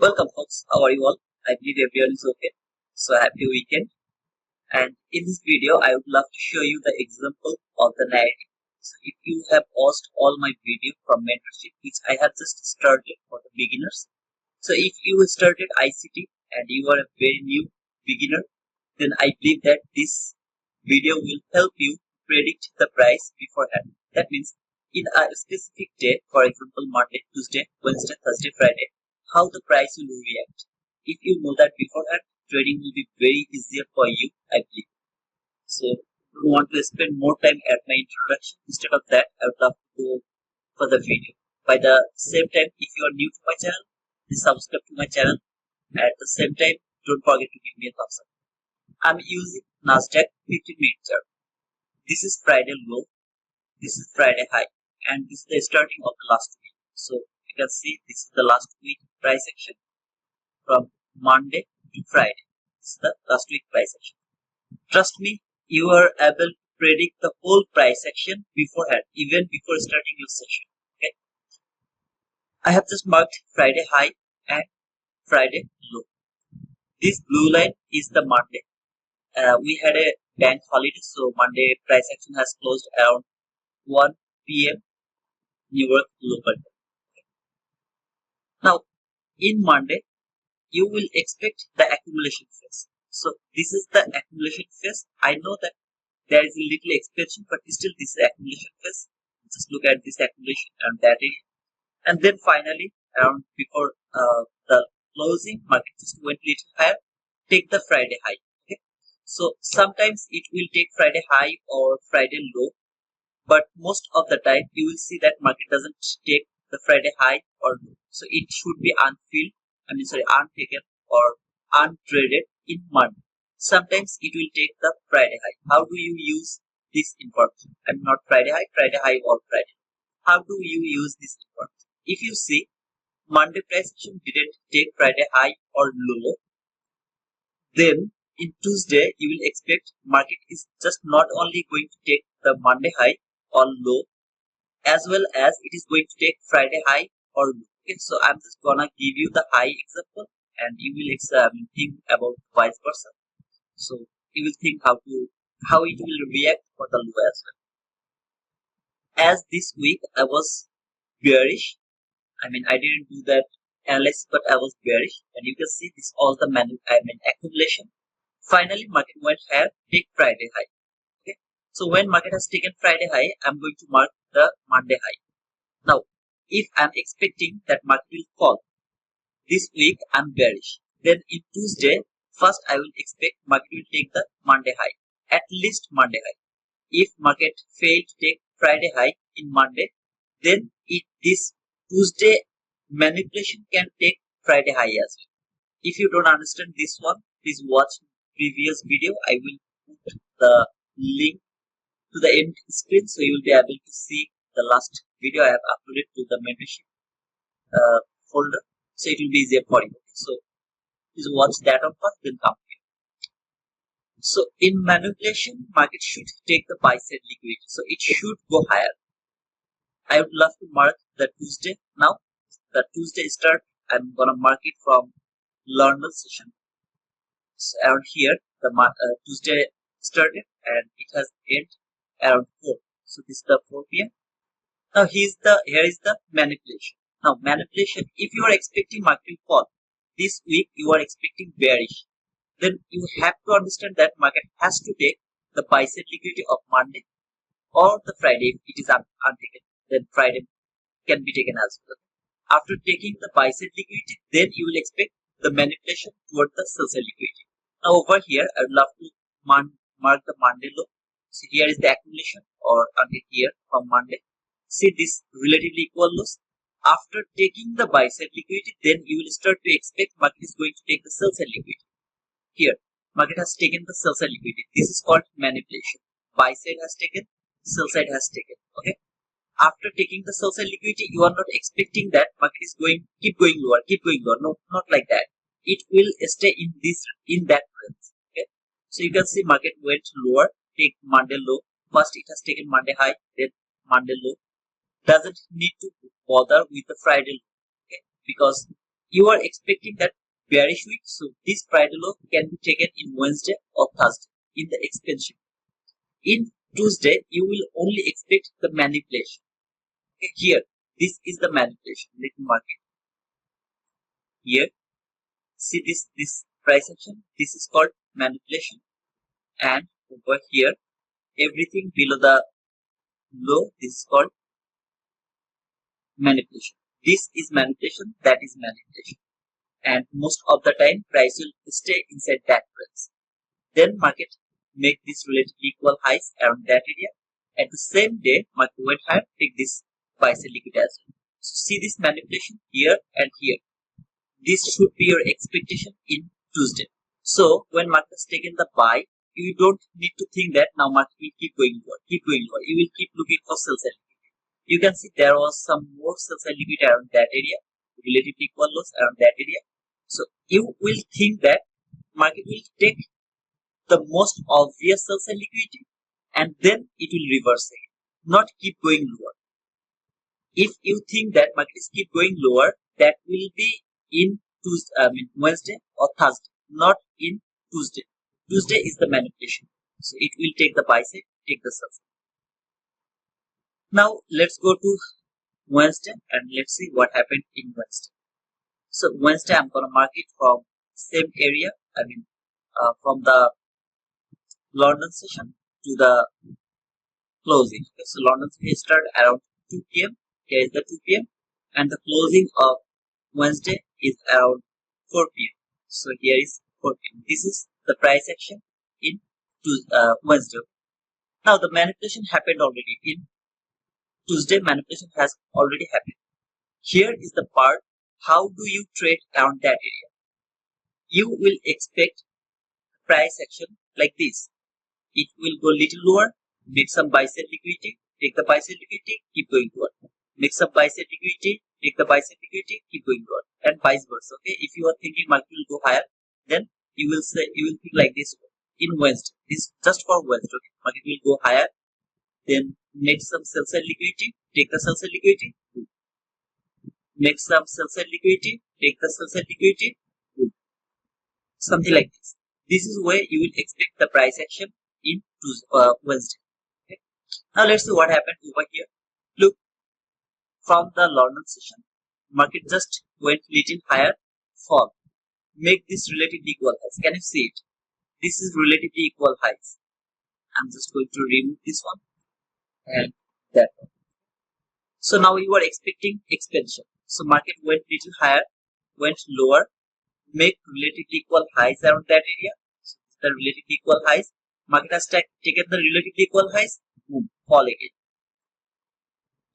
Welcome, folks. How are you all? I believe everyone is okay. So happy weekend. And in this video, I would love to show you the example of the narrative. So if you have watched all my video from mentorship, which I have just started for the beginners. So if you started ICT and you are a very new beginner, then I believe that this video will help you predict the price beforehand. That means in a specific day, for example, Monday, Tuesday, Wednesday, Thursday, Friday, how the price will react. If you know that beforehand, trading will be very easier for you, I believe. So if you want to spend more time at my introduction, instead of that, I would love to go for the video. By the same time, if you are new to my channel, please subscribe to my channel. At the same time, don't forget to give me a thumbs up. I'm using Nasdaq 15-minute chart. This is Friday low, this is Friday high, and this is the starting of the last week. So you can see this is the last week price action from Monday to Friday. This is the last week price action. Trust me, you are able to predict the whole price action beforehand, even before starting your session. Okay. I have just marked Friday high and Friday low. This blue line is the Monday. We had a bank holiday, so Monday price action has closed around 1 p.m. New York local time. Now, in Monday, you will expect the accumulation phase. So this is the accumulation phase. I know that there is a little expansion, but still this is accumulation phase. Just look at this accumulation and that area. And then finally, around before the closing, market just went little higher, take the Friday high. Okay. So sometimes it will take Friday high or Friday low, but most of the time you will see that market doesn't take the Friday high or low. So it should be untaken or untraded in Monday. Sometimes it will take the Friday high. How do you use this information? Not Friday high or Friday. How do you use this information? If you see Monday price action didn't take Friday high or low, then in Tuesday you will expect market is just not only going to take the Monday high or low, as well as it is going to take Friday high or low. Okay, so I'm just gonna give you the high example, and you will think about vice versa. So you will think how it will react for the low as well. As this week I was bearish. I didn't do that analysis, but I was bearish, and you can see this all the accumulation. Finally, market went higher, take Friday high. Okay, so when market has taken Friday high, I'm going to mark the Monday high. Now, if I'm expecting that market will fall this week, I'm bearish. Then in Tuesday, first I will expect market will take the Monday high, at least Monday high. If market failed to take Friday high in Monday, then this Tuesday manipulation can take Friday high as well. If you don't understand this one, please watch previous video. I will put the link to the end screen, so you will be able to see the last video I have uploaded to the mentorship folder, so it will be easier for you. So please watch that one first, then come here. So in manipulation, market should take the buy side liquidity, so it should go higher. I would love to mark the Tuesday now. The Tuesday start, I'm gonna mark it from normal session. So around here, the Tuesday started and it has ended around 4. So this is the 4 p.m. Now here is the manipulation. Now manipulation, if you are expecting market to fall this week, you are expecting bearish, then you have to understand that market has to take the buy side liquidity of Monday or the Friday. If it is untaken, then Friday can be taken as well. After taking the buy side liquidity, then you will expect the manipulation toward the sell side liquidity. Now over here, I would love to mark the Monday low. So here is the accumulation, or until here from Monday. See this relatively equal lows. After taking the buy side liquidity, then you will start to expect market is going to take the sell side liquidity. Here, market has taken the sell side liquidity. This is called manipulation. Buy side has taken, sell side has taken. Okay. After taking the sell side liquidity, you are not expecting that market is keep going lower. No, not like that. It will stay in that range. Okay. So you can see market went lower, take Monday low. First it has taken Monday high, then Monday low. Doesn't need to bother with the Friday low. Okay. Because you are expecting that bearish week, so this Friday low can be taken in Wednesday or Thursday in the expansion. In Tuesday, you will only expect the manipulation. Okay, here, this is the manipulation. Let me mark it here. See this price action. This is called manipulation, and over here, everything below the low, this is called manipulation. This is manipulation. That is manipulation. And most of the time price will stay inside that range. Then market make this relatively equal highs around that area. At the same day, market went higher, take this buy sell liquidity as well. So see this manipulation here and here. This should be your expectation in Tuesday. So when market has taken the buy, you don't need to think that now market will keep going lower, keep going lower. You will keep looking for sell side liquidity. You can see there was some more sell side liquidity around that area, relatively equal lows around that area. So you will think that market will take the most obvious sell side liquidity and then it will reverse again, not keep going lower. If you think that market is keep going lower, that will be in Wednesday or Thursday, not in Tuesday. Tuesday is the manipulation. So it will take the buy side, take the sell side. Now let's go to Wednesday and let's see what happened in Wednesday. So Wednesday I'm gonna mark it from same area, from the London session to the closing. Okay, so London session started around 2 p.m. Here is the 2 p.m. and the closing of Wednesday is around 4 p.m. So here is 4 p.m. This is the price action in Wednesday. Now the manipulation happened already in Tuesday. Manipulation has already happened. Here is the part. How do you trade around that area? You will expect price action like this. It will go little lower, make some buy sell liquidity, take the buy sell liquidity, keep going lower. Make some buy sell liquidity, take the buy sell liquidity, keep going lower, and vice versa. Okay, if you are thinking market will go higher, then you will think like this in Wednesday. This just for Wednesday. Okay, market will go higher, then make some sell side liquidity, take the sell side liquidity, make some sell side liquidity, take the sell side liquidity, something like this. This is where you will expect the price action in Wednesday. Okay. Now let's see what happened over here. Look, from the London session, market just went little higher, fall. Make this relatively equal highs. Can you see it? This is relatively equal highs. I'm just going to remove this one and that one. So now you are expecting expansion. So market went little higher, went lower, make relatively equal highs around that area. So the relatively equal highs. Market has taken the relatively equal highs, boom, fall again.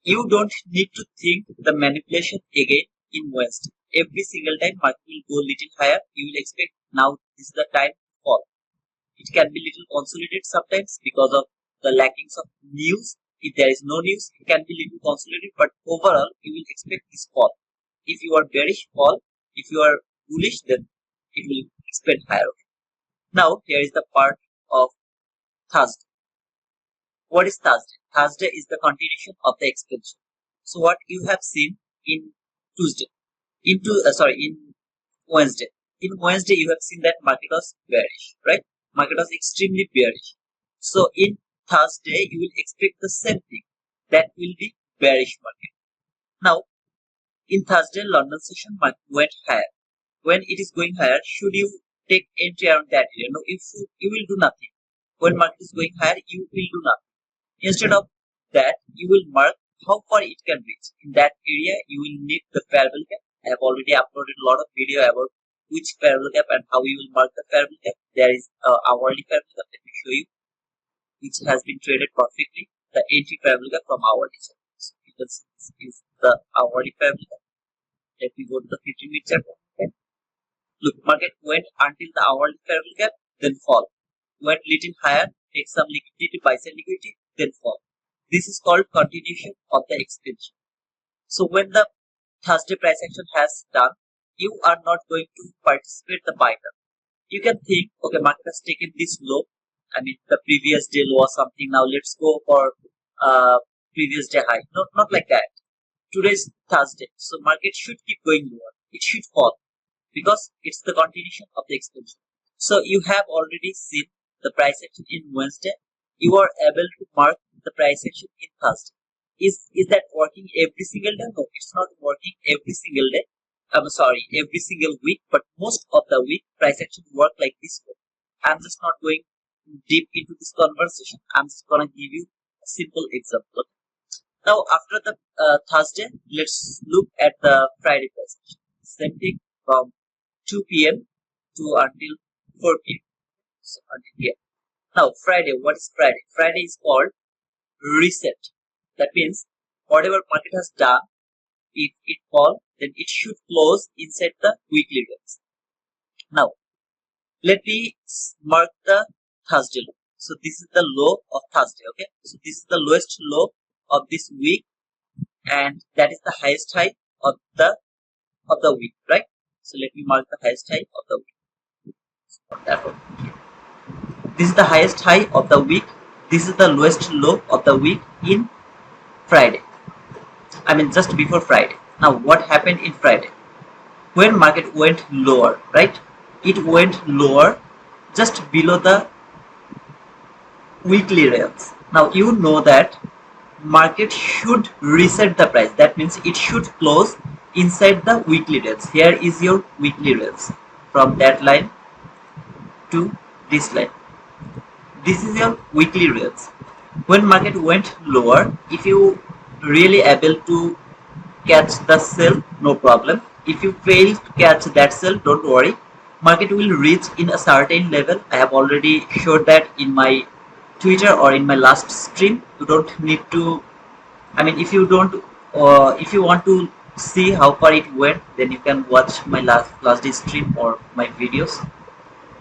You don't need to think the manipulation again in Wednesday. Every single time market will go little higher, you will expect now this is the time to fall. It can be little consolidated sometimes because of the lackings of news. If there is no news, it can be little consolidated, but overall you will expect this fall. If you are bearish, fall. If you are bullish, then it will expand higher. Now here is the part of Thursday. What is Thursday? Thursday is the continuation of the expansion. So what you have seen in Tuesday, in Wednesday. In Wednesday, you have seen that market was bearish, right? Market was extremely bearish. So in Thursday, you will expect the same thing. That will be bearish market. Now, in Thursday, London session market went higher. When it is going higher, should you take entry around that area? No, if you will do nothing. When market is going higher, you will do nothing. Instead of that, you will mark how far it can reach. In that area, you will need the parallel gap. I have already uploaded a lot of video about which parallel gap and how you will mark the parallel gap. There is hourly parallel gap. Let me show you, which has been traded perfectly. The entry parallel gap from hourly chart. So you can see this is the hourly parallel gap. Let me go to the 15-minute chart. Okay. Look, market went until the hourly parallel gap, then fall. Went little higher, take some liquidity, buy sell liquidity, then fall. This is called continuation of the expansion. So when the Thursday price action has done, you are not going to participate the buy term. You can think, okay, market has taken this low. The previous day low or something. Now let's go for previous day high. No, not like that. Today is Thursday, so market should keep going lower. it should fall because it's the continuation of the expansion. So you have already seen the price action in Wednesday. You are able to mark the price action in Thursday. Is that working every single day? No, it's not working every single day. I'm sorry, every single week, but most of the week price action work like this way. I'm just not going deep into this conversation. I'm just gonna give you a simple example. Now after the Thursday, let's look at the Friday price action. Same thing from 2 p.m. to until 4 p.m. So until here. Now Friday, what is Friday? Friday is called reset. That means whatever market has done, if it fall, then it should close inside the weekly range. Now let me mark the Thursday low. So this is the low of Thursday. Okay, so this is the lowest low of this week, and that is the highest high of the week, right? So let me mark the highest high of the week. So that one. This is the highest high of the week. This is the lowest low of the week in Friday. I mean just before Friday. Now what happened in Friday? When market went lower, right? It went lower just below the weekly range. Now you know that market should reset the price. That means it should close inside the weekly range. Here is your weekly range from that line to this line. This is your weekly range. When market went lower, if you really able to catch the sell, no problem. If you fail to catch that sell, don't worry. Market will reach in a certain level. I have already showed that in my Twitter or in my last stream. You don't need to, I mean, if you don't, if you want to see how far it went, then you can watch my last day stream or my videos.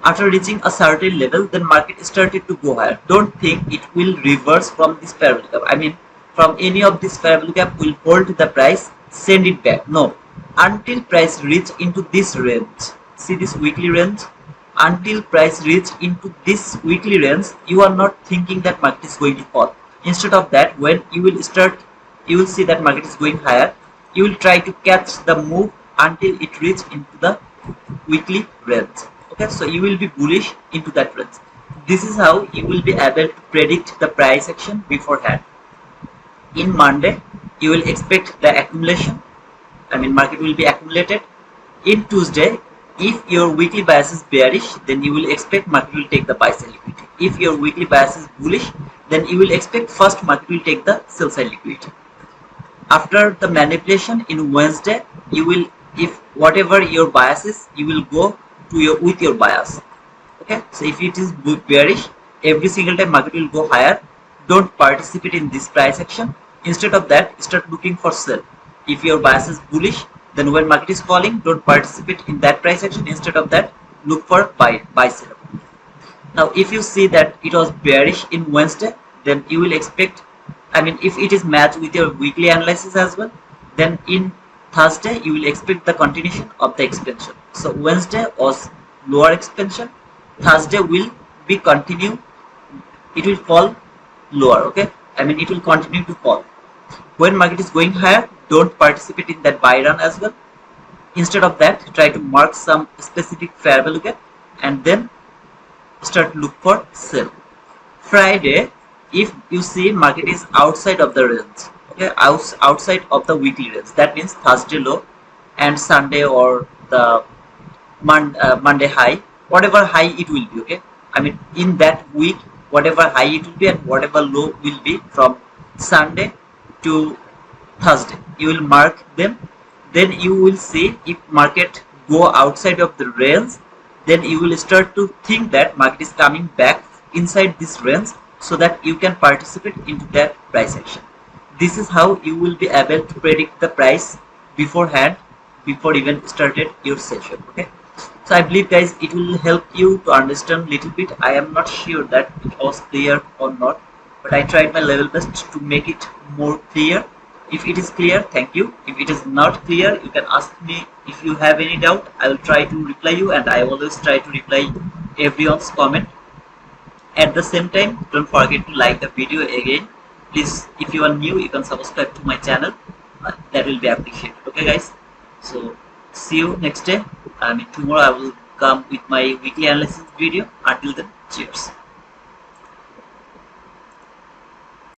After reaching a certain level, then market started to go higher. Don't think it will reverse from this parabolic gap. I mean, from any of this parabolic gap will hold the price, send it back. No, until price reach into this range. See this weekly range? Until price reach into this weekly range, you are not thinking that market is going to fall. Instead of that, when you will start, you will see that market is going higher. You will try to catch the move until it reach into the weekly range. Okay, so you will be bullish into that range. This is how you will be able to predict the price action beforehand. In Monday, you will expect the accumulation. I mean, market will be accumulated. In Tuesday, if your weekly bias is bearish, then you will expect market will take the buy side liquidity. If your weekly bias is bullish, then you will expect first market will take the sell side liquidity. After the manipulation in Wednesday, you will, if whatever your bias is, you will go to with your bias. Okay, so if it is bearish, every single time market will go higher. Don't participate in this price action. Instead of that, start looking for sell. If your bias is bullish, then when market is falling, don't participate in that price action. Instead of that, look for buy sell. Now if you see that it was bearish in Wednesday, then you will expect, I mean, if it is matched with your weekly analysis as well, then in Thursday you will expect the continuation of the expansion. So Wednesday was lower expansion, Thursday will be continue, it will fall lower. Okay, I mean it will continue to fall. When market is going higher, don't participate in that buy run as well. Instead of that, try to mark some specific fair value gap and then start look for sell. Friday, if you see market is outside of the range, okay, outside of the weekly range, that means Thursday low and Sunday or the Monday high, whatever high it will be. Okay, I mean in that week, whatever high it will be and whatever low will be from Sunday to Thursday, you will mark them. Then you will see if market go outside of the range, then you will start to think that market is coming back inside this range, so that you can participate into that price action. This is how you will be able to predict the price beforehand, before even started your session. Okay, so I believe guys it will help you to understand little bit. I am not sure that it was clear or not, but I tried my level best to make it more clear. If it is clear, thank you. If it is not clear, you can ask me. If you have any doubt, I will try to reply you, and I always try to reply everyone's comment. At the same time, don't forget to like the video again. Please, if you are new, you can subscribe to my channel. That will be appreciated. Okay guys, so See you next day. I mean tomorrow I will come with my weekly analysis video. Until then, cheers.